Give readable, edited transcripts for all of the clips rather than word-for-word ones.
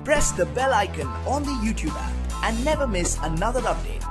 Press the bell icon on the YouTube app and never miss another update.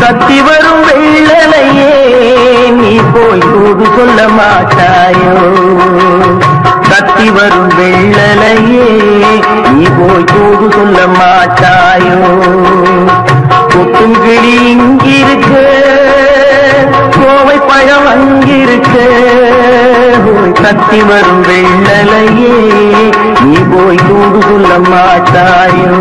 கத்தி வரும் வெள்ளலையே நீ போய் தூது சொல்ல மாட்டாயோ கத்தி வரும் வெள்ளலையே நீ போய் தூது சொல்ல மாட்டாயோ கொட்டுங்கிளி இங்கிருக்க கோவை பழம் அங்கிருக்க கத்தி வரும் வெள்ளலையே நீ போய் தூது சொல்ல மாட்டாயோ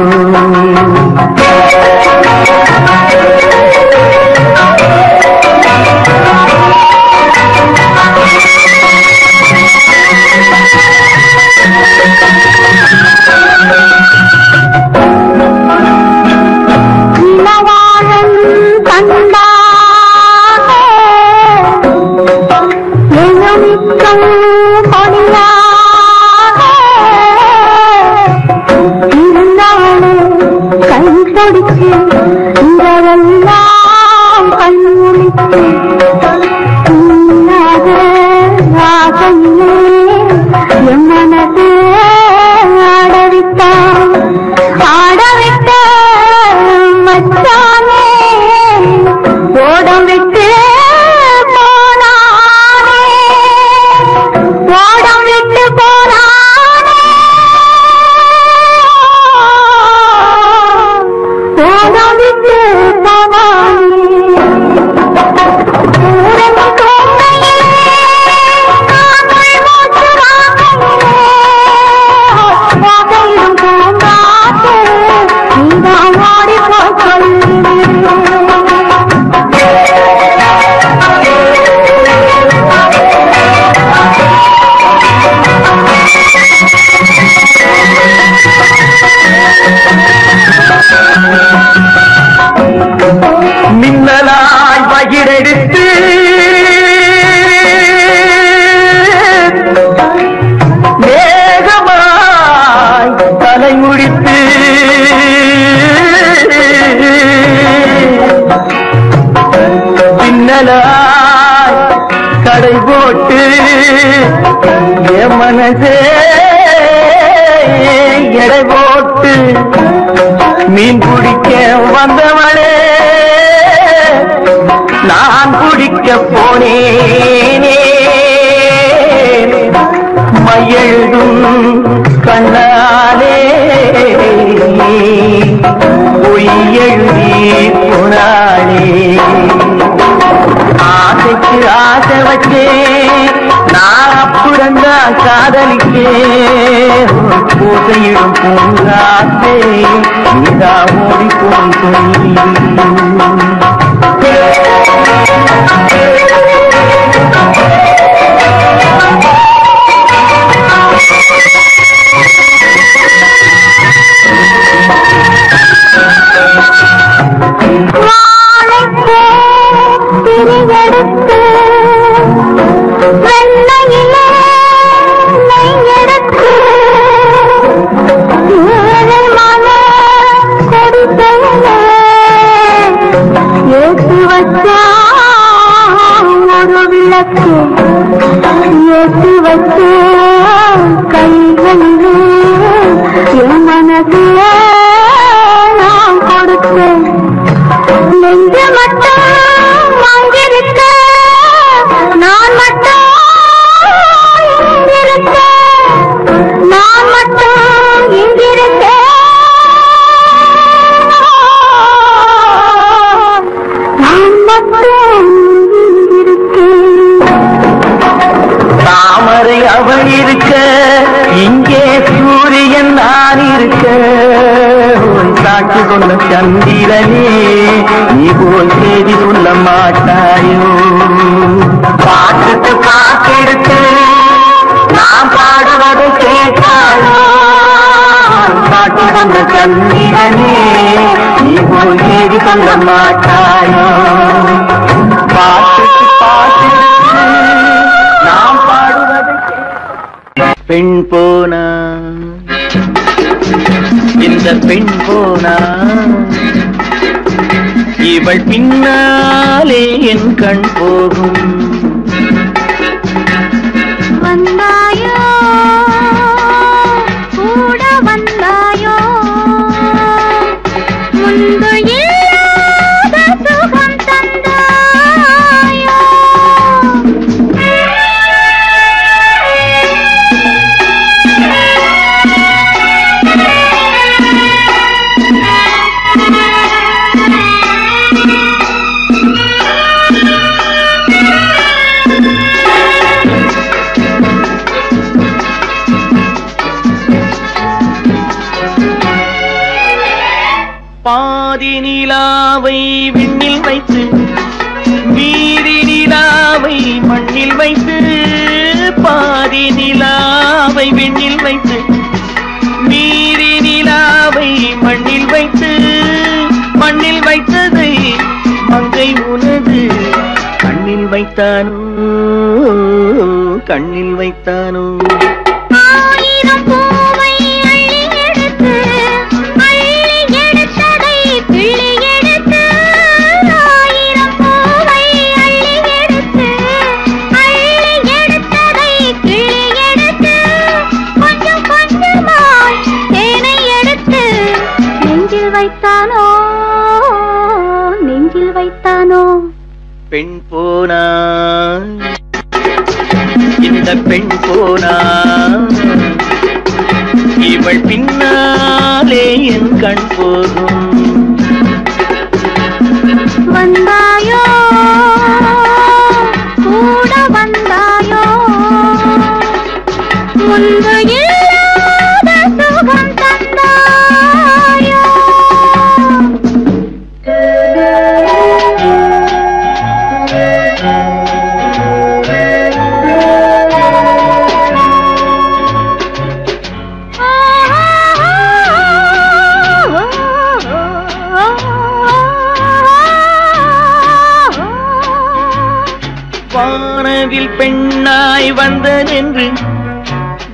மின்னலாய் பகிரெடுத்து மேகமாய் தலை முடித்து பின்னலாய் கடை போட்டு என் மனசே எடை போட்டு மீன் பிடிக்க வந்தவளே நான் குடிக்க போனேனே மையெழுதும் கண்ணாலே பொய் எழுதி போனாளே ஆசைக்கு ஆசை வச்சே நான் அப்புறந்தான் காதலிக்கே பூசையிடும் பூங்காத்தே நீதா ஓடி போய் ஏற்றி வச்ச கைகளிலே என் மனதிலே நான் கொடுத்தேன். சாட்சி சொன்ன சந்திரனே நீ போல் செய்தி சொல்ல மாட்டாயோ பாட்டுக்கு காத்திருக்கு நான் பாடுவதை கேட்டாயோ சாட்சி சொன்ன சந்திரனே நீ போல் செய்தி சொல்ல மாட்டாயோ பாட்டுக்கு காத்திருக்கு நான் பாடுவதை பெண் போனா இந்த பெண் போனா இவள் பின்னாலே என் கண் போகும் வந்தாயோ கூட வந்தாயோ முன்பு இல்லாத சுகம் தந்தாயோ பாதி நிலாவை விண்ணில் வைத்து மீதி நிலாவை மண்ணில் வைத்து பாதி நிலாவை விண்ணில் வைத்து மீதி நிலாவை மண்ணில் வைத்து மண்ணில் வைத்ததை மங்கை உனது கண்ணில் வைத்தானோ கண்ணில் வைத்தானோ ஆயிரம் பூவை அள்ளி எடுத்து கிள்ளி எடுத்து ஆயிரம் பூவை அள்ளி எடுத்து எடுத்ததை கிள்ளி எடுத்து கொஞ்சம் கொஞ்சமாய் தேனை எடுத்து நெஞ்சில் வைத்தானோ நெஞ்சில் வைத்தானோ பெண் போனா இந்த பெண் போனா இவள் பின்னாலே என் கண் போகும் வந்தாயோ கூட வந்தாயோ முன்பு இல்லாத சுகம் தந்தாயோ வானவில் பெண்ணாய் வந்ததென்று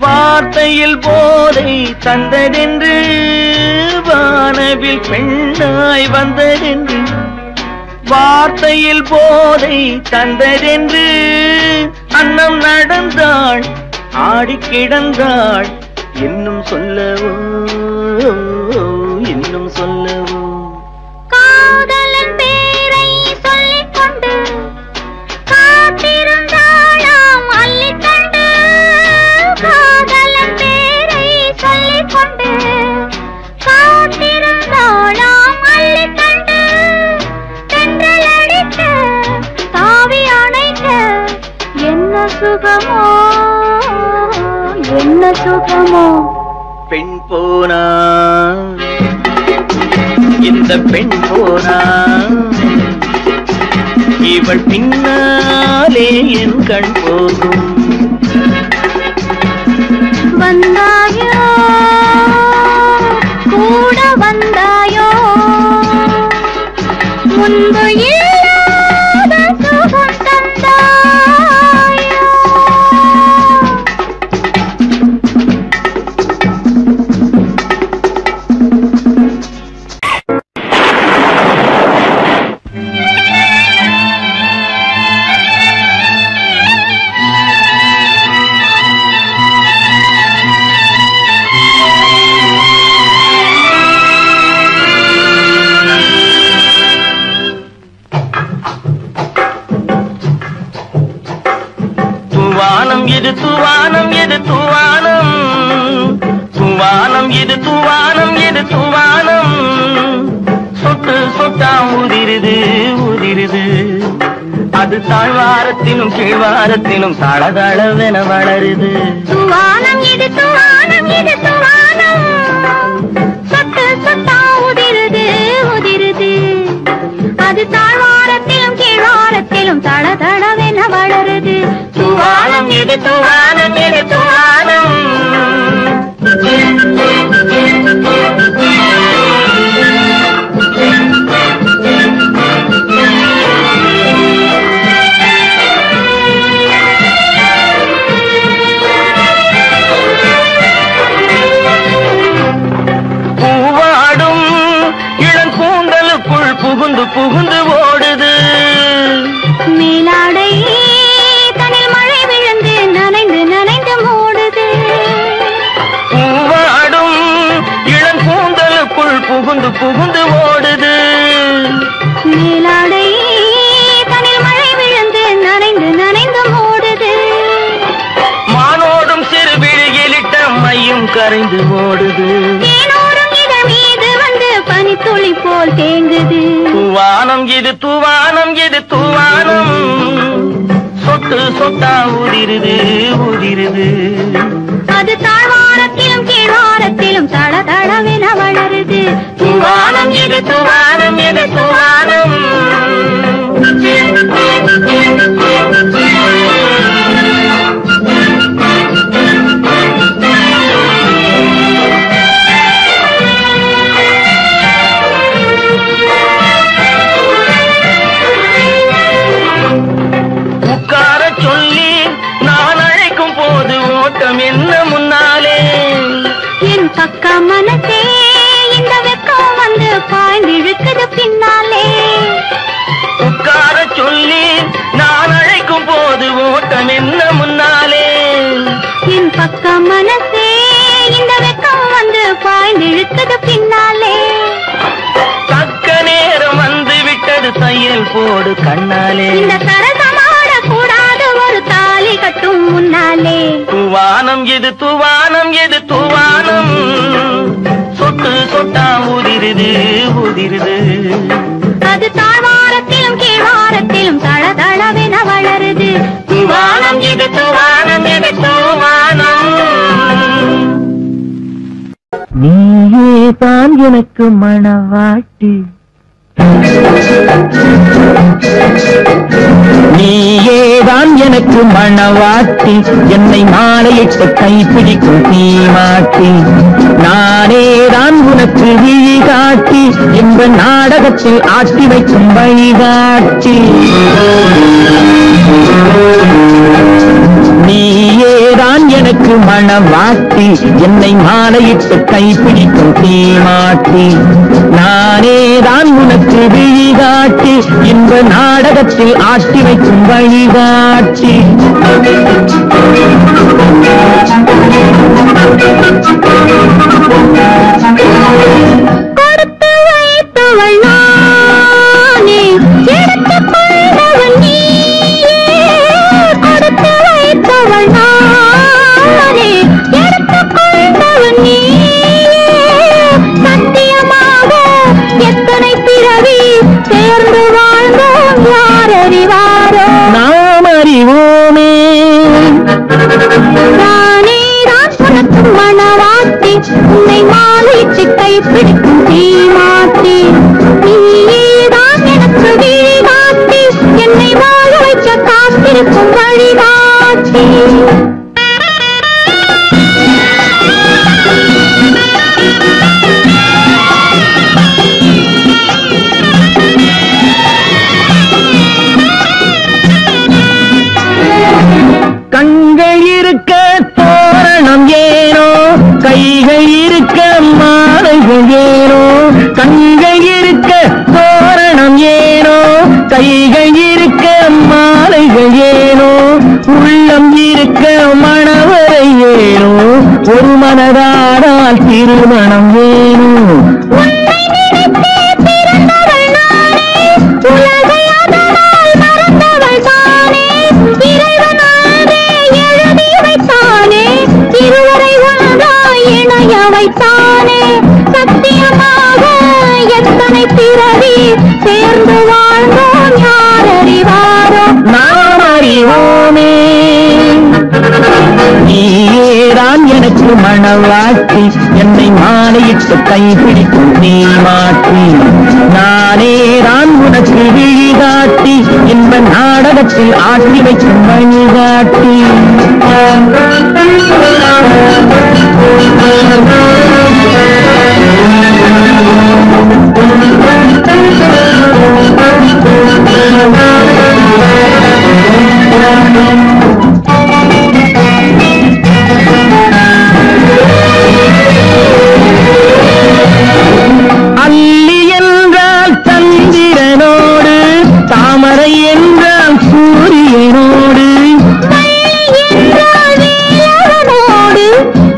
வார்த்தையில் போதை தந்ததென்று வானவில் பெண்ணாய் வந்ததென்று வார்த்தையில் போதை தந்ததென்று அன்னம் நடந்தாள் ஆடி கிடந்தாள் இன்னும் சொல்லவோ இன்னும் சொல்லவோ காதலன் பேரை சொல்லிக் கொண்டு காத்திருந்தாளாம் அள்ளிக்கண்டு காதலன் பேரை சொல்லிக் கொண்டு காத்திருந்தாளாம் அள்ளிக்கண்டு தென்றல் அடிக்க தாவி அணைக்க என்ன சுகமோ என்ன சுகமோ பெண் போனா இந்த பெண் போனா இவள் பின்னாலே என் கண் போகும் வந்தாயோ கூட வந்தாயோ முன்பு இல்லாத சுகம் தந்தாயோ இது தூவானம் எது தூவானம் தூவானம் எது தூவானம் எது தூவானம் சொட்டு சொட்டா உதிருது உதிருது அது தாழ்வாரத்திலும் கீழ்வாரத்திலும் தளதளவென வளருது தூவானம் இது தூவானம் இது தூவானம் சொட்டு சொட்டா உதிருது தூவானம் எது தூவானம் பூவாடும் இளங்கூந்தலுக்குள் புகுந்து புகுந்து ஓடுது நீலாடை தனில் மழை விழுந்து நனைந்து நனைந்து மூடுது பூவாடும் இளங்கூந்தலுக்குள் புகுந்து புகுந்து ஓடுது நீலாடை தனில் மழை விழுந்து நனைந்து நனைந்து மூடுது மானோடும் சிறு விழியிலிட்ட மையும் கரைந்து ஓடுது தேனோரும் இதழ் மீது வந்து பனித்துளி போல் தேங்குது தூவானம் இது தூவானம் இது தூவானம் சொட்டு சொட்டா ஊதிருது ஊதிருது அது தாழ்வாரத்திலும் கீழ்வாரத்திலும் தள தளவென வளருது தூவானம் இது தூவானம் இது தூவானம் உட்கார சொல்லி நான் அழைக்கும் போது ஓட்டம் என்ன முன்னாலே என் பக்க மனசே இந்த வெக்கம் வந்து பாய்ந்து இழுக்குது பின்னாலே உட்கார சொல்லி நான் அழைக்கும் போது ஓட்டம் என்ன முன்னாலே என் பக்க மனசே இந்த வெக்கம் வந்து பாய்ந்து இழுக்குது பின்னாலே தக்க நேரம் வந்து விட்டது தையல் போடு கண்ணாலே இந்த சரசமாட கூடாது ஒரு தாலி கட்டும் முன்னாலே தூவானம் எது தூவானம் எது தூவானம் சொட்டு சொட்டா ஊதிருது ஊதிருது அது தாழ்வாரத்திலும் கீழ்வாரத்திலும் தள தளவென வளருது தூவானம் எது தூவானம் எது தூவானம் நீயே தான் எனக்கு மணவாட்டி நீயேதான் எனக்கு மணவாட்டி என்னை மாலையிட்டு கைப்பிடிக்கும் தீமாட்டி நானேதான் உனக்கு விழி காட்டி இந்த நாடகத்தில் ஆட்டி வைக்கும் வழிகாட்டி நீயேதான் எனக்கு மணவாட்டி என்னை மாலையிட்டு கைப்பிடிக்கும் தீமாட்டி நானேதான் உனக்கு விழி காட்டி இந்த நாடகத்தில் ஆட்டி வைக்கும் வழிகாட்டி கொடுத்து வைத்தவள் நானே எடுத்துக் கொண்டவன் நீயே கொடுத்து வைத்தவள் நானே எடுத்துக் கொண்டவன் நீயே சத்தியமாக எத்தனை பிறவி சேர்ந்து வாழ்ந்தோம் யார் அறிவாரோ நாம் அறிவோமே நானே தான் உனக்கு மணவாட்டி உன்னை மாலையிட்டு கைப்பிடிக்கும் தீமாட்டி நீதான் எனக்கு விழிகாட்டி என்னை வாழ வைக்க காத்திருக்கும் வழிகாட்டி கண்கள் இருக்க தோரணம் ஏனோ கைகள் இருக்க மாலைகள் ஏனோ கண்கள் இருக்க தோரணம் ஏனோ கைகள் இருக்க மாலைகள் ஏனோ உள்ளம் இருக்க மணவரை ஏனோ ஒரு மனதானால் திருமணம் ஏனோ உன்னை நினைத்தே பிறந்தவள் நானே உலகை அதனால் மறந்தவள் தானே இறைவனாலே எழுதி வைத்தானே இருவரை ஒன்றாய் இணைய வைத்தானே சத்தியமாக எத்தனை பிறவி சேர்ந்து வாழ்ந்தோம் யார் அறிவாரோ நாம் அறிவோமே நீயேதான் எனக்கு மணவாட்டி என்னை மாலையிட்டு கைப்பிடிக்கும் தீமாட்டி நானேதான் உனக்கு விழிகாட்டி இந்த நாடகத்தில் ஆட்டி வைக்கும் வழிகாட்டி அல்லி என்றால் சந்திரனோடு, தாமரை என்றால் சூரியனோடு,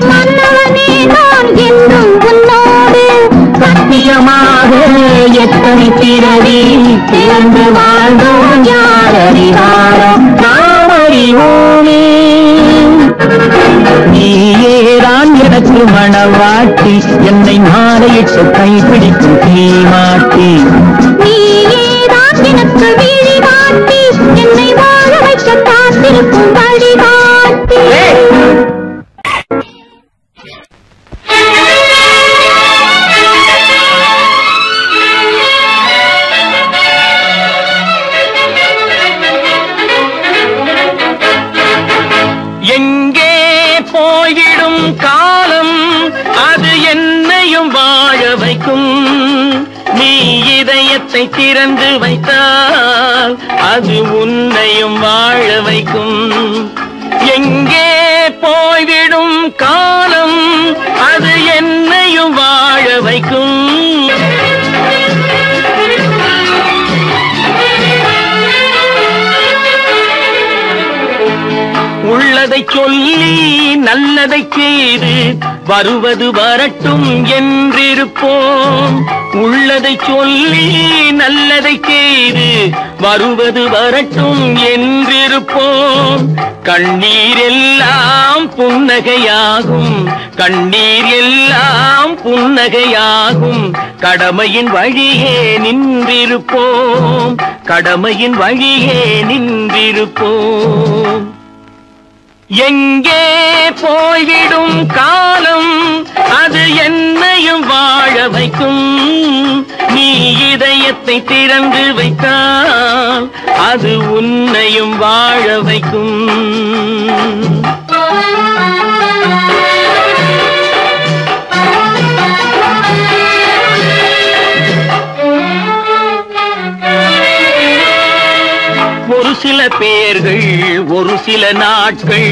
மன்னவனே நான் என்றும் உன்னோடு. சத்தியமாக எத்தனை பிறவி சேர்ந்து வாழ்ந்தோம் யார் அறிவாரோ நாம் அறிவோமே. நீயேதான் எனக்கு மணவாட்டி, என்னை மாலையிட்டு கைப்பிடிக்கும் தீமாட்டி. நீயேதான் எனக்கு விழிகாட்டி, என்னை வாழ வைக்க காத்திருக்கும் வழிகாட்டி. எங்கே போய்விடும் காலம், அது என்னையும் வாழ வைக்கும். நீ இதயத்தை திறந்து வைத்தால் அது உன்னையும் வாழ வைக்கும். எங்கே போய்விடும் காலம், அது என்னையும் வாழ வைக்கும். உள்ளதை சொல்லி நல்லதை செய்து வருவது வரட்டும் என்றிருப்போம். உள்ளதை சொல்லி நல்லதை செய்து வருவது வரட்டும் என்றிருப்போம். கண்ணீர் எல்லாம் புன்னகையாகும், கண்ணீர் எல்லாம் புன்னகையாகும். கடமையின் வழியே நின்றிருப்போம், கடமையின் வழியே நின்றிருப்போம். எங்கே போய்விடும் காலம், அது என்னையும் வாழ வைக்கும். நீ இதயத்தை திறந்து வைத்தால் அது உன்னையும் வாழ வைக்கும். ஒரு சில பேர்கள் ஒரு சில நாட்கள்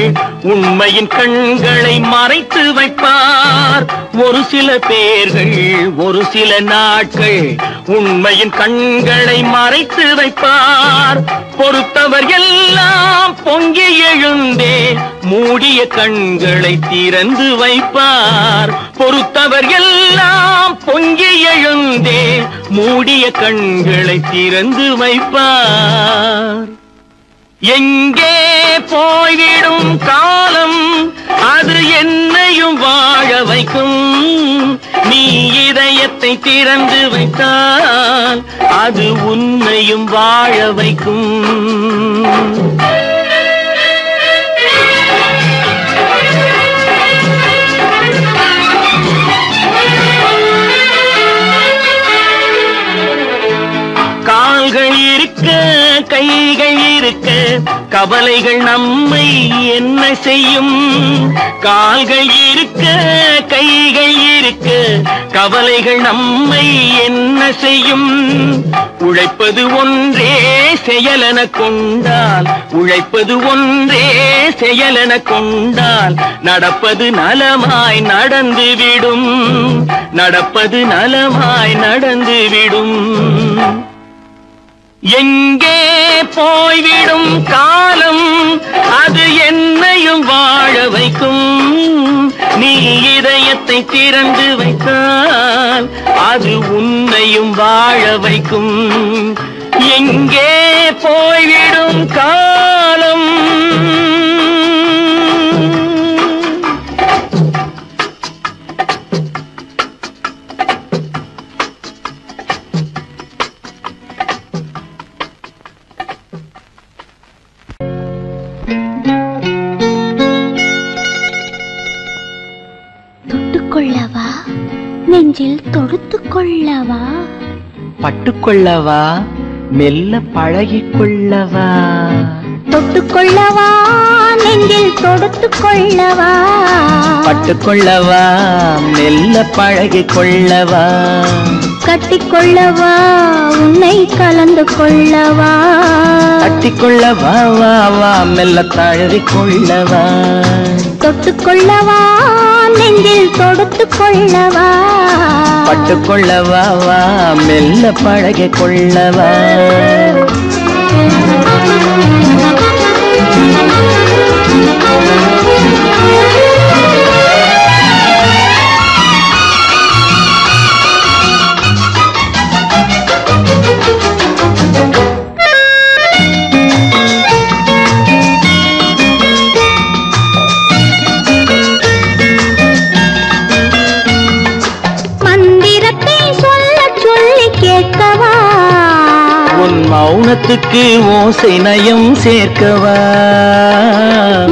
உண்மையின் கண்களை மறைத்து வைப்பார். ஒரு சில பேர்கள் ஒரு சில நாட்கள் உண்மையின் கண்களை மறைத்து வைப்பார். பொறுத்தவர் எல்லாம் பொங்கி எழுந்தே மூடிய கண்களை திறந்து வைப்பார். பொறுத்தவர் எல்லாம் பொங்கி எழுந்தே மூடிய கண்களை திறந்து வைப்பார். எங்கே போய்விடும் காலம், அது என்னையும் வாழ வைக்கும். நீ இதயத்தை திறந்து வைத்தால் அது உன்னையும் வாழ வைக்கும். கால்கள் இருக்க கைகள் இருக்க கவலைகள் நம்மை என்ன செய்யும். கால்கள் இருக்க கைகள் இருக்க கவலைகள் நம்மை என்ன செய்யும். உழைப்பது ஒன்றே செயலென கொண்டால், உழைப்பது ஒன்றே செயலென கொண்டால் நடப்பது நலமாய் நடந்துவிடும், நடப்பது நலமாய் நடந்துவிடும். எங்கே போய்விடும் காலம், அது என்னையும் வாழ வைக்கும். நீ இதயத்தை திறந்து வைத்தால் அது உன்னையும் வாழ வைக்கும். எங்கே போய்விடும் காலம். தொட்டுக்கொள்ளவா, நெஞ்சில் தொடுத்துக் கொள்ளவா, பட்டுக்கொள்ளவா, மெல்ல பழகிக்கொள்ளவா, தொட்டுக்கொள்ளவா நெஞ்சில் தொடுத்துக் கொள்ளவா பட்டுக்கொள்ளவா மெல்ல பழகிக் கொள்ளவா கட்டிக்கொள்ளவா உன்னை கலந்து கொள்ளவா கட்டிக்கொள்ளவா வா வா மெல்ல தழுவிக் கொள்ளவா தொட்டுக்கொள்ளவா நெஞ்சில் தொடுத்துக் கொள்ளவா பட்டுக்கொள்ளவா வா மெல்ல பழகிக் கொள்ளவா மௌனத்துக்கு ஓசை நயம் சேர்க்கவா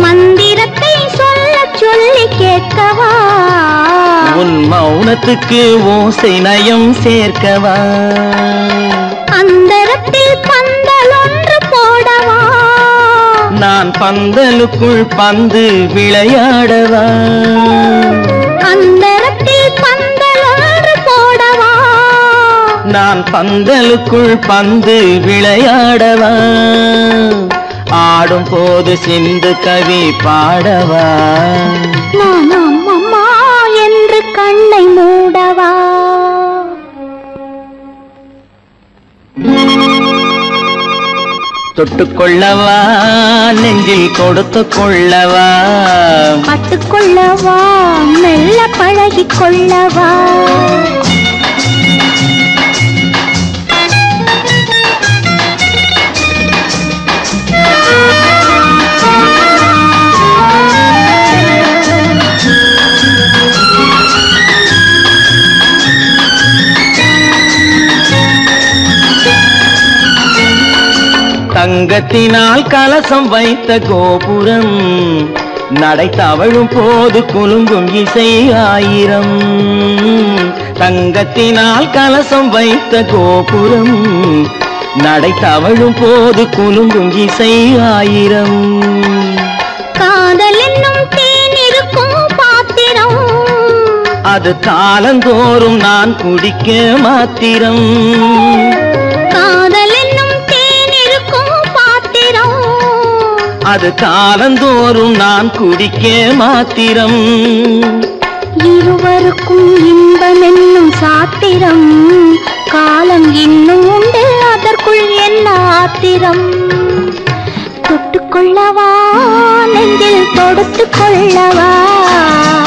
மந்திரத்தை சொல்ல சொல்லி கேட்கவா உன் மௌனத்துக்கு ஓசை நயம் சேர்க்கவா அந்தரத்தில் பந்தல் ஒன்று போடவா நான் பந்தலுக்குள் பந்து விளையாடவா அந்தரத்தில் பந்தல் ஒன்று போடவா நான் பந்தலுக்குள் பந்து விளையாடவா ஆடும் போது சிந்து கவி பாடவா நான் அம்மா என்று கண்ணை மூடவா தொட்டுக்கொள்ளவா நெஞ்சில் கொடுத்துக் கொள்ளவா பட்டுக்கொள்ளவா மெல்ல பழகிக் கொள்ளவா தங்கத்தினால் கலசம் வைத்த கோபுரம் நடை தவழும் போது குலுங்கும் இசை ஆயிரம் தங்கத்தினால் கலசம் வைத்த கோபுரம் நடை தவழும் போது குலுங்கும் இசை ஆயிரம் காதல் என்னும் தேன் இருக்கும் பாத்திரம் அது காலந்தோறும் நான் குடிக்க மாத்திரம் காதல் என்னும் தேன் இருக்கும் பாத்திரம் அது காலந்தோறும் நான் குடிக்க மாத்திரம் இருவருக்கும் இன்பம் என்னும் சாத்திரம் காலம் இன்னும் உண்டு அதற்குள் என்ன ஆத்திரம் தொட்டுக்கொள்ளவா நெஞ்சில் தொடுத்துக் கொள்ளவா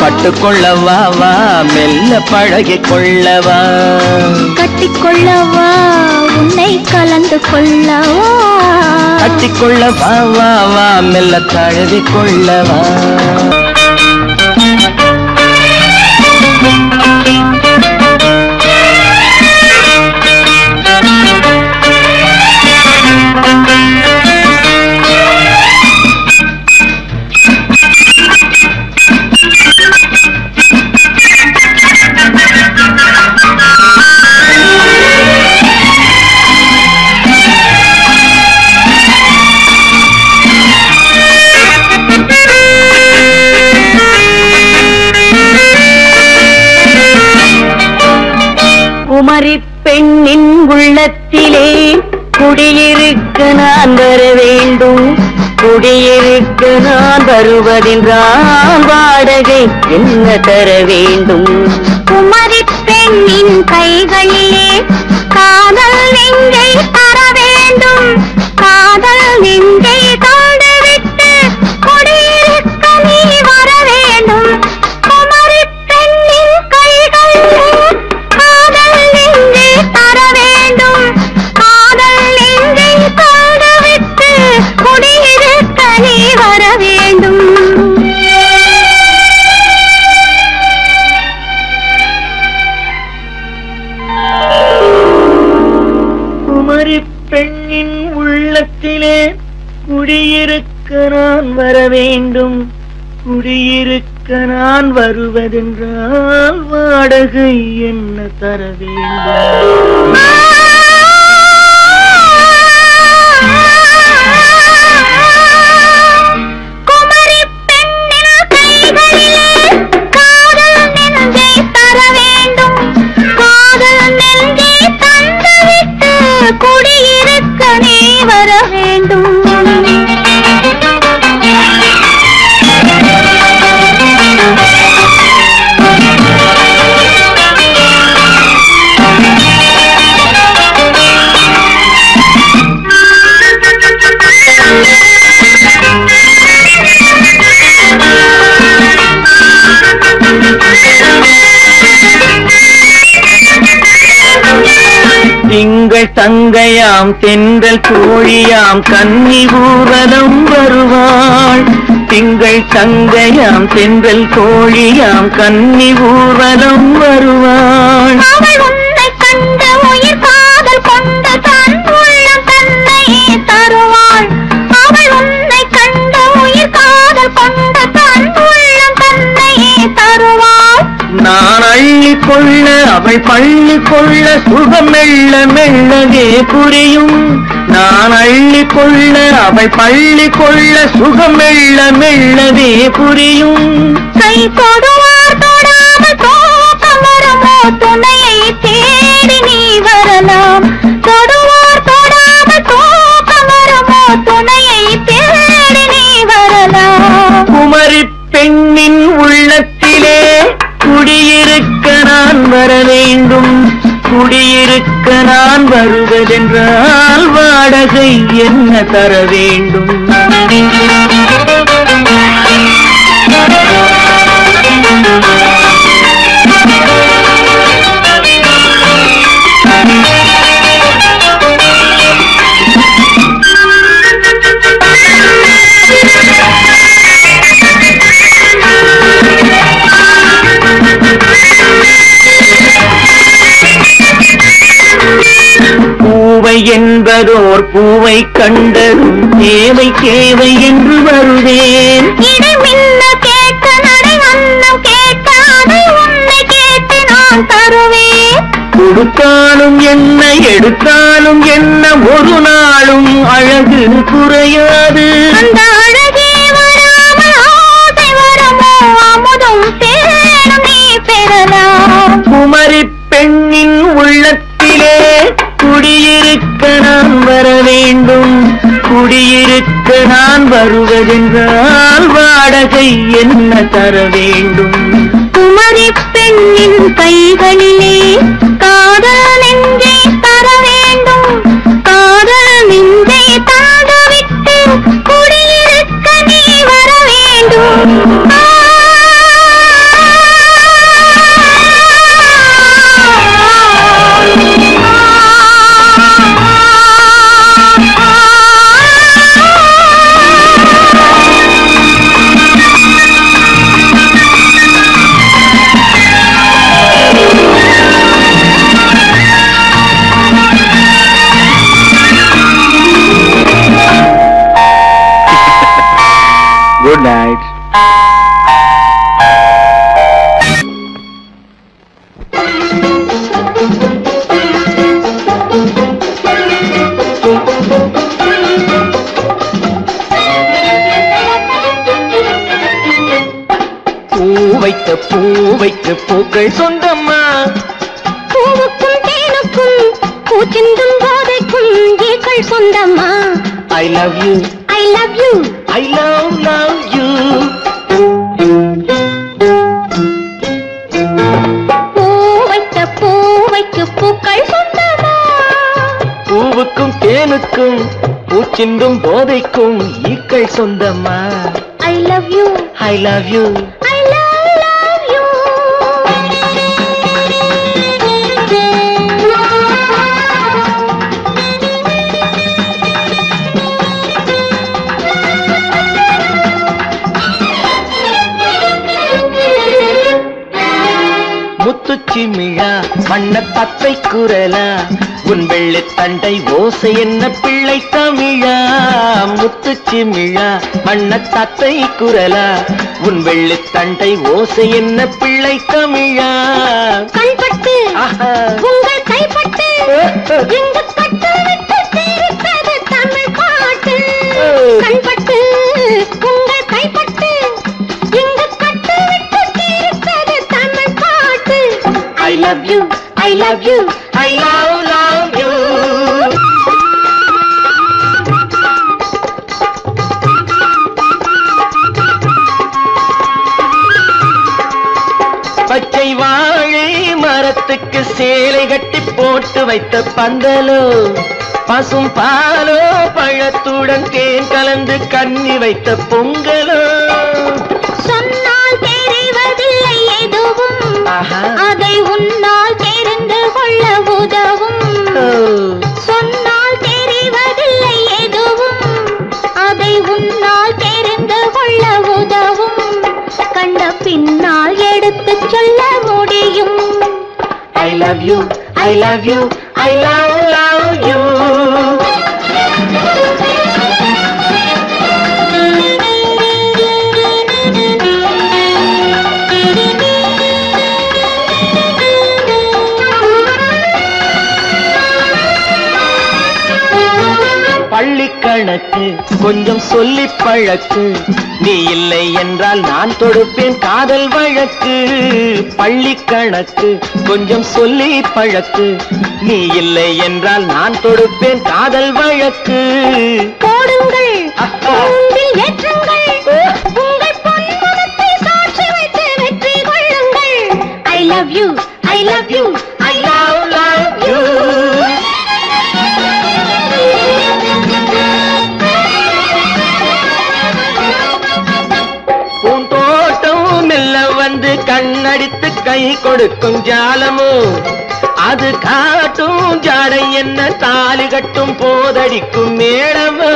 பட்டுக்கொள்ளவா வா மெல்ல பழகிக் கொள்ளவா கட்டிக்கொள்ளவா உன்னை கலந்து கொள்ளவா கட்டிக்கொள்ளவா வா வா மெல்ல தழுவிக் கொள்ளவா குமரி பெண்ணின் உள்ளத்திலே குடியிருக்க நான் வர வேண்டும் குடியிருக்க நான் வருவதென்றால் வாடகை என்ன தர வேண்டும் குமரி பெண்ணின் கைகளிலே காதல் நெஞ்சை தர வேண்டும் காதல் நெஞ்சை தந்து விட்டு குடியிருக்க நீ வர வேண்டும் குமரி பெண்ணின் கைகளிலே காதல் நெஞ்சை தர வேண்டும் காதல் நெஞ்சை தந்து விட்டு குடியிருக்க நீ வர வேண்டும் குமரி பெண்ணின் உள்ளத்திலே குடியிருக்க நான் வர வேண்டும் குடியிருக்க நான் வருவதென்றால் வாடகை என்ன தர வேண்டும் வர வேண்டும். திங்கள் தங்கையாம் தென்றல் தோழியாம் கன்னி ஊர்வலம் வருவாள். திங்கள் தங்கையாம் தென்றல் தோழியாம் கன்னி ஊர்வலம் வருவாள். அவள் உன்னை கண்ட உயிர் காதல் கொண்ட தன் உள்ளம் தன்னையே தருவாள். அவள் உன்னை கண்ட உயிர் காதல் கொண்ட தன் உள்ளம் தன்னையே தருவாள். நான் அள்ளி கொள்ள அவள் பள்ளி கொள்ள சுகம் மெல்ல மெல்லவே புரியும். நான் அள்ளி கொள்ள அவள் பள்ளி கொள்ள சுகம் மெல்ல மெல்லவே புரியும். கை தொடுவார் தொடாமல் தூக்கம் வருமோ துணையை தேடி நீ வரலாம். தொடுவார் தொடாமல் தூக்கம் வருமோ துணையை தேடி நீ வரலாம். குமரி பெண்ணின் உள்ளத்திலே குடியிருக்க நான் வர வேண்டும். குடியிருக்க நான் வருவதென்றால் வாடகை என்ன தர வேண்டும்? பூவை என்பதோர் பூவை கண்டதும் தேவை தேவை என்று வருவேன். இடை மின்ன கேட்க நடை அன்னம் கேட்க அதை உன்னை கேட்டு நான் தருவேன். கொடுத்தாலும் என்ன எடுத்தாலும் என்ன ஒரு நாளும் அழகு குறையாது. அந்த அழகே வராமல் ஆசை வருமோ அமுதும் தேனும் நீ பெறலாம். குமரி பெண்ணின் உள்ளத்திலே குடியிருக்க நான் வர வேண்டும். குடியிருக்க நான் வருவதென்றால் வாடகை என்ன தர வேண்டும்? குமரி பெண்ணின் கைகளிலே காதல் நெஞ்சை தர வேண்டும். காதல் நெஞ்சை தாங்கவிட்டு குடியிருக்க நீ வர வேண்டும். Good night. பூவைக்கு பூக்கள் சொந்தம்மா. பூவுக்கும் தேனுக்கும் பூச்சிந்தும் போதைக்கும் ஈக்கள் சொந்தம்மா. I love you. I love you. I love you. பூவைக்கு பூக்கள் சொந்தமா. பூவுக்கும் தேனுக்கும் பூச்சிந்தும் போதைக்கும் ஈக்கள் சொந்தம்மா. I love you. I love you. I love you. முத்துச்சிமிழா வண்ண பச்சை குரலா உன் வெள்ளை தண்டை ஓசை என்ன பிள்ளை தமிழா. முத்துச்சிமிழா வண்ண தத்தை குரலா உன் வெள்ளை தண்டை ஓசை என்ன பிள்ளை தமிழா. கண்பட்டு உங்கள் கைப்பட்டு எங்கு கட்டு விட்டு தீர்த்தது தமிழ் பாட்டு. கண்பட்டு உங்கள் கைப்பட்டு எங்கு கட்டு விட்டு தீர்த்தது தமிழ் பாட்டு. I love you. I love you. I love you. வைத்த பந்தலோ பசும் பாலோ பழத்துடன் தேன் கலந்து கண்ணி வைத்த பொங்கலோ சொன்னால் தெரிவதில்லை எதுவும் அதை உன்னால் தெரிந்து கொள்ள உதவும் சொன்னால் தெரிவதில்லை எதுவும் அதை உன்னால் தெரிந்து கொள்ள உதவும் கண்ட பின்னால் எடுத்து சொல்ல முடியும் I love you, I love you, I love you. பள்ளிக்கணக்கு கொஞ்சம் சொல்லி பழக்கு நீ இல்லை என்றால் நான் தொடுப்பேன் காதல் வழக்கு பள்ளிக்கணக்கு கொஞ்சம் சொல்லி பழக்கு நீ இல்லை என்றால் நான் தொடுப்பேன் காதல் வழக்கு போடுங்கள் ஏற்றுங்கள் உங்கள் பொன்முகத்தை சாட்சி வைத்து வெற்றி கொள்ளுங்கள் I love you, I love you, I love you. வந்து கண்ணடித்து கை கொடுக்கும் ஜாலமோ அது காட்டும் ஜாடை என்ன தாலி கட்டும் போதடிக்கும் மேடமோ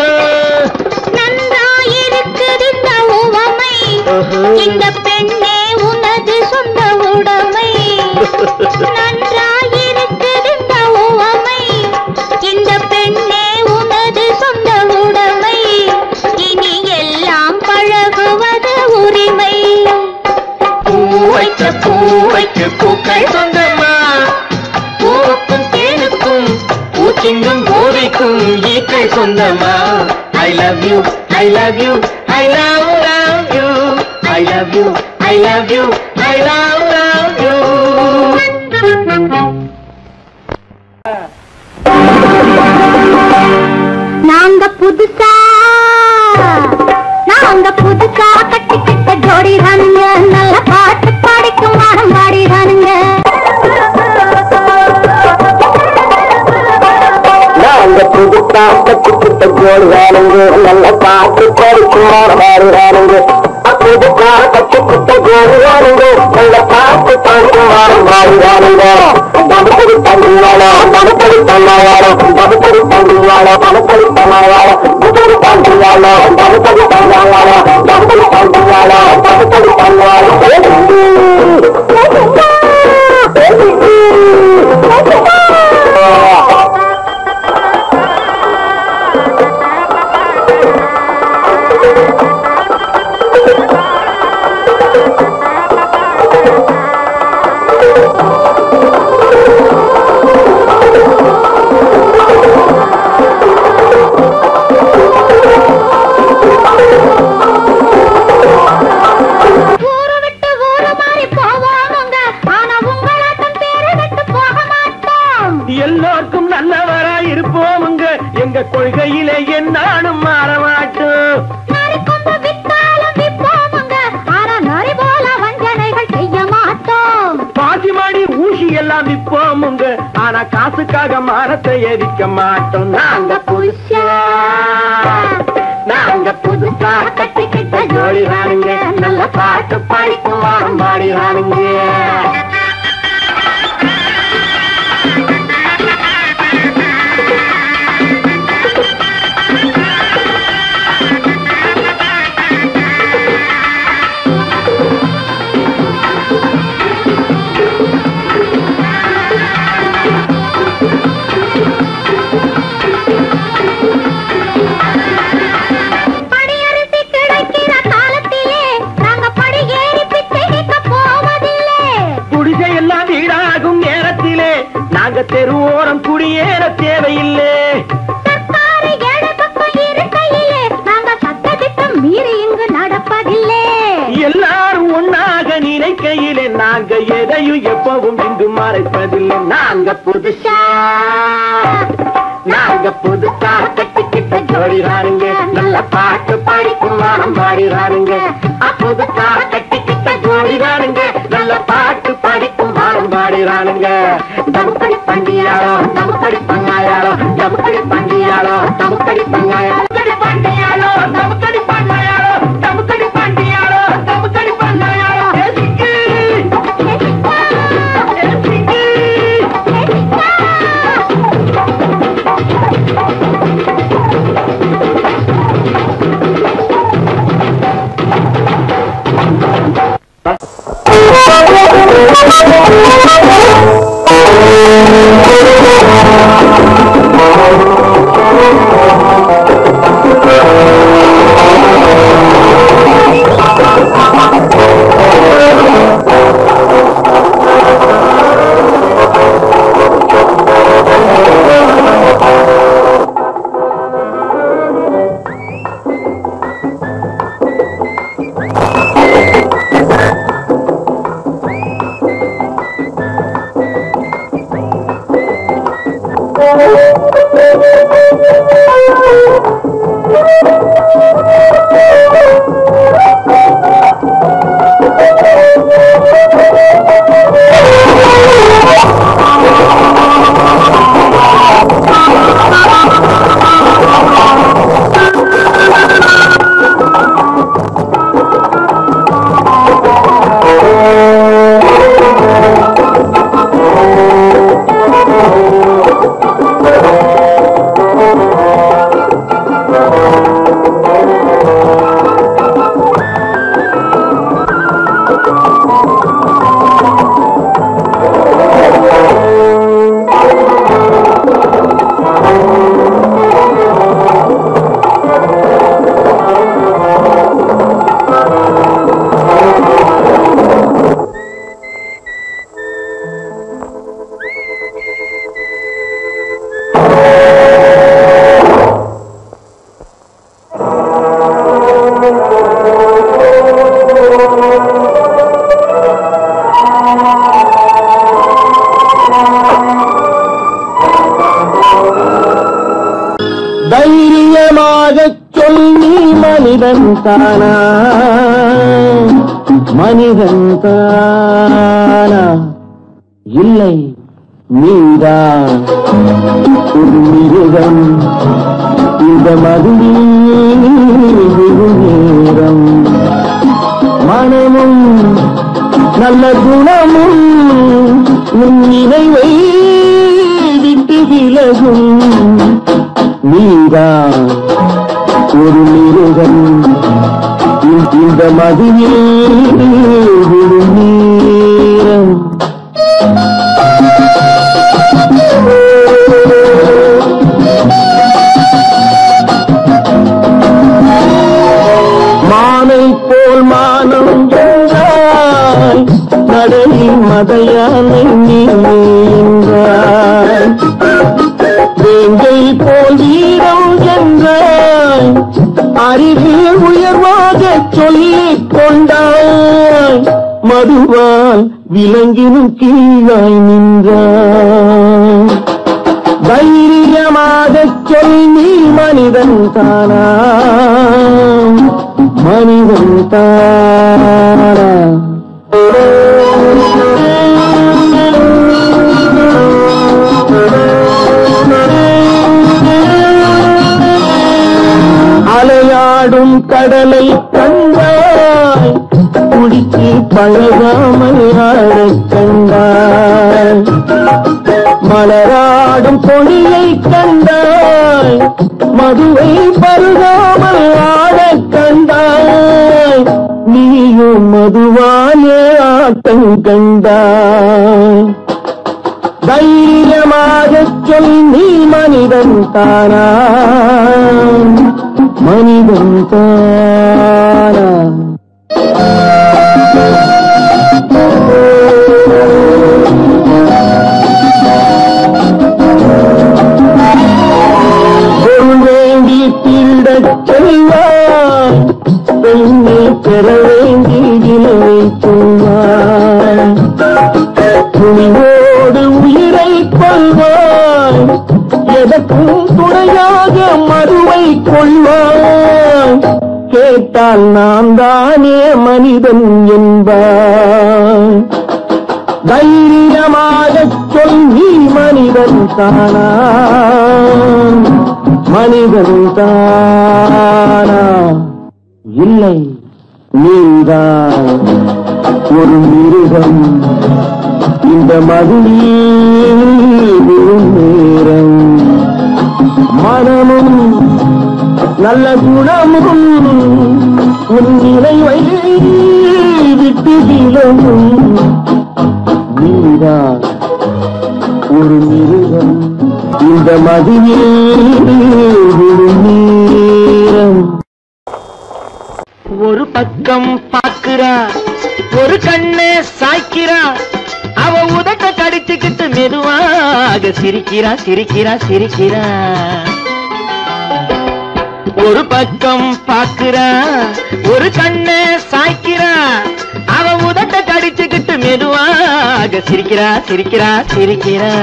நன்றாயிருக்குது இந்த உவமை இந்த பெண்ணே உனது சொந்த உடைமை நன்றாயிருக்குது இந்த உவமை இந்த பெண்ணே உனது சொந்த உடைமை இனி எல்லாம் பழகுவது உரிமை பூவைக்கு பூக்கள் சொந்தமா பூவுக்கும் தேனுக்கும் பூச்சிங்கும் போதைக்கும் ஈக்கள் சொந்தமா I love you, I love you, I love you, I love you, I love you, I love you. நாங்க புதுசா கட்டிக்கிட்ட ஜோடி தானுங்க நல்ல பாட்டு பாடிக்கும் வாரம் பாடி தானுங்க நாங்க புதுசா கட்டிக்கிட்ட ஜோடி தானுங்க நல்ல பாட்டு பாடிக்கும் வாரம் பாடி தானுங்க புதுசா கட்டிக்கிட்ட ஜோடி தானுங்க நல்ல பாட்டு பாடிக்கும் வாரம் பாடி தானுங்க படுப்படி தங்குவாளோ படுப்படி தன்னாவாளோ படுப்படி தங்குவாளோ படுப்படி தன்னாவாளோ படுப்படி தங்குவாளோ படுப்படி தன்னாவாளோ படுப்படி தங்குவாளோ படுப்படி தன்னாவாளோ எல்லோருக்கும் நல்லவராய் இருப்போமுங்க எங்க கொள்கையிலே என்னாலும் மாறமாட்டோம் பாசிமாடி ஊசி எல்லாம் விற்போமுங்க ஆனா காசுக்காக மரத்தை எரிக்க மாட்டோம் நாங்க புதுசா கட்டிக்கிட்ட ஜோடி ராணுங்க நல்ல பாட்டு பாடிக்கும் வாரம் பாடி ராணுங்க தெருவோரம் குடியேற தேவையில்லை மீறி இங்கு நடப்பதில்லை எல்லாரும் ஒன்னாக நினைக்கையிலே நாங்க எதையும் எப்பவும் இங்கு மறைப்பதில்லை நாங்க புதுசா கட்டிக்கிட்ட ஜோடி ராணுங்க நல்ல பாட்டு பாடிக்கும் வாரம் பாடி ராணுங்க புதுசா கட்டிக்கிட்ட ஜோடி ராணுங்க நல்ல பாட்டு பாடிக்கும் வாரம் பாடி செய்யறானுங்க. தமுக்கடி பண்டியாளோ தமுக்கடி பண்ணாயாளோ தமுக்கடி பண்டியாளோ தமுக்கடி பண்ணாயாளோ பண்டியாளோ தமுக்கடி பண்ணாயாளோ தமுக்கடி பண்டியாளோ தமுக்கடி பண்ணாயாளோ தைரியமாகச் சொல் நீ மனிதன் தானா மனிதன் தானா இல்லை நீதான் ஒரு மிருகம் இந்த மதுவில் நேரம் மனமும் நல்ல குணமும் உன் நினைவை விட்டு விலகும் நீதான் ஒரு மிருகம் இந்த மதுவில் விழும் நேரம் மானை போல் மானம் என்றாய் நடையில் மதையானை நீ என்றாய் வேங்கை போல் வீரம் என்றாய் அறிவில் உயர்வாக சொல்லிக் கொண்டாய் மதுவால் விலங்கினும் கீழாய் நின்றாய் தைரியமாகச் சொல் நீ மனிதன் தானா மனிதன் தானா அலையாடும் கடலை கண்டாய் குடித்து பழகாமல் ஆடக் கண்டாய் மலராடும் கொடியை கண்டாய் மதுவை பருகாமல் ஆடக் கண்டாய் நீயும் மதுவாலே ஆட்டம் கண்டாய் தைரியமாகச் சொல் நீ மனிதன் தானா மனிதன் தானா பொருள் வேண்டி திருடச் செல்வாய் பெண்ணை பெற வேண்டி இலவை சொல்வாய் துணிவோடு உயிரை கொள்வாய் எதற்கும் துணையாக மதுவை கொள்வாய் கேட்டால் நான் தானே மனிதன் என்பாய் தைரியமாகச் சொல் நீ மனிதன் தானா மனிதன் தானா இல்லை நீதான் ஒரு மிருகம் இந்த மதியில் விழும் நேரம் மனமும் நல்ல குணமும் உன் நினைவை விட்டு விலகும் நீதான் ஒரு மிருகம் இந்த மதியில் விழும் நேரம் ஒரு பக்கம் பாக்குறா ஒரு கண்ணே சாய்க்கிறா அவ உதட்ட கடிச்சுக்கிட்டு மெதுவாக சிரிக்கிறா சிரிக்கிறா சிரிக்கிறா ஒரு பக்கம் பாக்குறா ஒரு கண்ணே சாய்க்கிறா அவ உதட்ட கடிச்சுக்கிட்டு மெதுவாக சிரிக்கிறா சிரிக்கிறா சிரிக்கிறா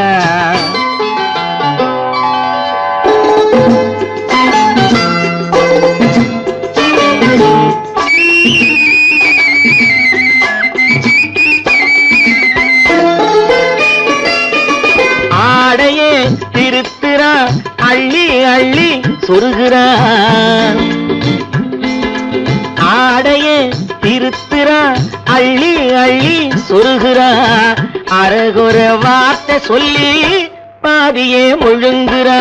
ஆடையே திருத்துறா அள்ளி அள்ளி சொருகிறா ஆடையே திருத்துறா அள்ளி அள்ளி சொருகிறா அரகுற வார்த்தை சொல்லி பாதியே முழுங்குறா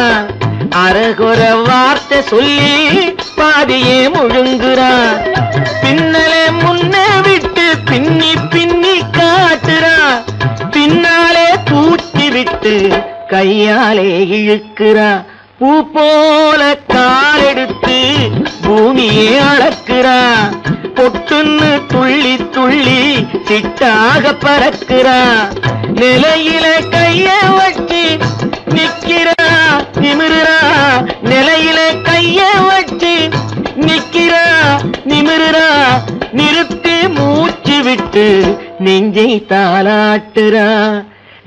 அரகுற வார்த்தை சொல்லி பாதியே முழுங்குறா பின்னலே முன்னே விட்டு பின்னி பின்னி காட்டுறா பின்னாலே தூக்கி விட்டு கையாலே இழுக்கிறா பூ போல காலெடுத்து பூமியே அளக்கிறா பொட்டுன்னு துள்ளி துள்ளி சிட்டாக பறக்கிறா நிலையில கைய வச்சு நிக்கிறா நிமிருறா நிலையில கைய வச்சு நிக்கிறா நிமிருறா நிறுத்தி மூச்சு விட்டு நெஞ்சை தாலாட்டுறா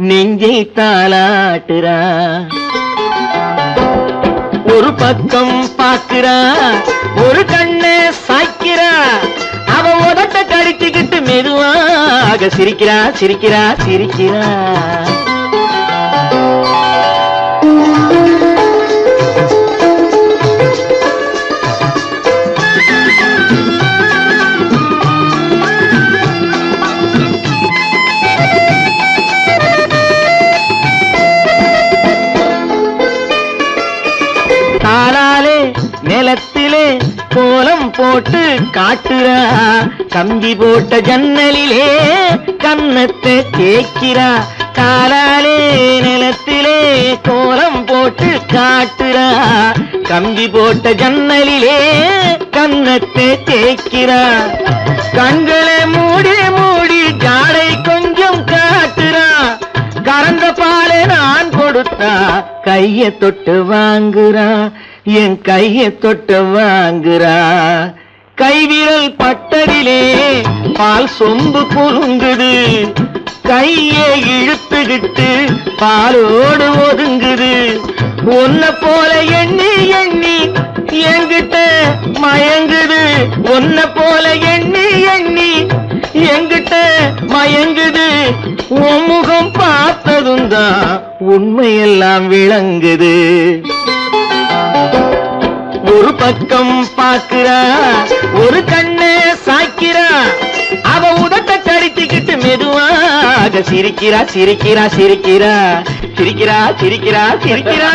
நெஞ்சை தாலாட்டுறா ஒரு பக்கம் பாக்குறா ஒரு கண்ணே சாய்க்கிறா அவ உதட்ட கடிச்சுக்கிட்டு மெதுவாக சிரிக்கிறா சிரிக்கிறா சிரிக்கிறா தாளாலே நிலத்திலே கோலம் போட்டு காட்டுறா கம்பி போட்ட ஜன்னலிலே கன்னத்தை தேய்க்கிறா தாளாலே நிலத்திலே கோலம் போட்டு காட்டுறா கம்பி போட்ட ஜன்னலிலே கன்னத்தை தேய்க்கிறா கண்களை மூடி மூடி ஜாடை கொஞ்சம் காட்டுறா கறந்த பாலை நான் கொடுத்தா கைய தொட்டு வாங்குறா என் கைய தொட்டு வாங்குறா கைவிரல் பட்டதிலே பால் சொம்பு குலுங்குது கையை இழுத்துக்கிட்டு பாலோடு ஒதுங்குது ஒன்ன போல எண்ணி எண்ணி என்கிட்ட மயங்குது ஒன்ன போல எண்ணி எண்ணி என்கிட்ட மயங்குது உன் முகம் பார்த்ததும் தான் உண்மையெல்லாம் விளங்குது ஒரு பக்கம் பாக்குறா ஒரு கண்ணே சாய்க்கிறா அவ உதட்ட கடிச்சுக்கிட்டு மெதுவாக சிரிக்கிறா சிரிக்கிறா சிரிக்கிறா சிரிக்கிறா சிரிக்கிறா சிரிக்கிறா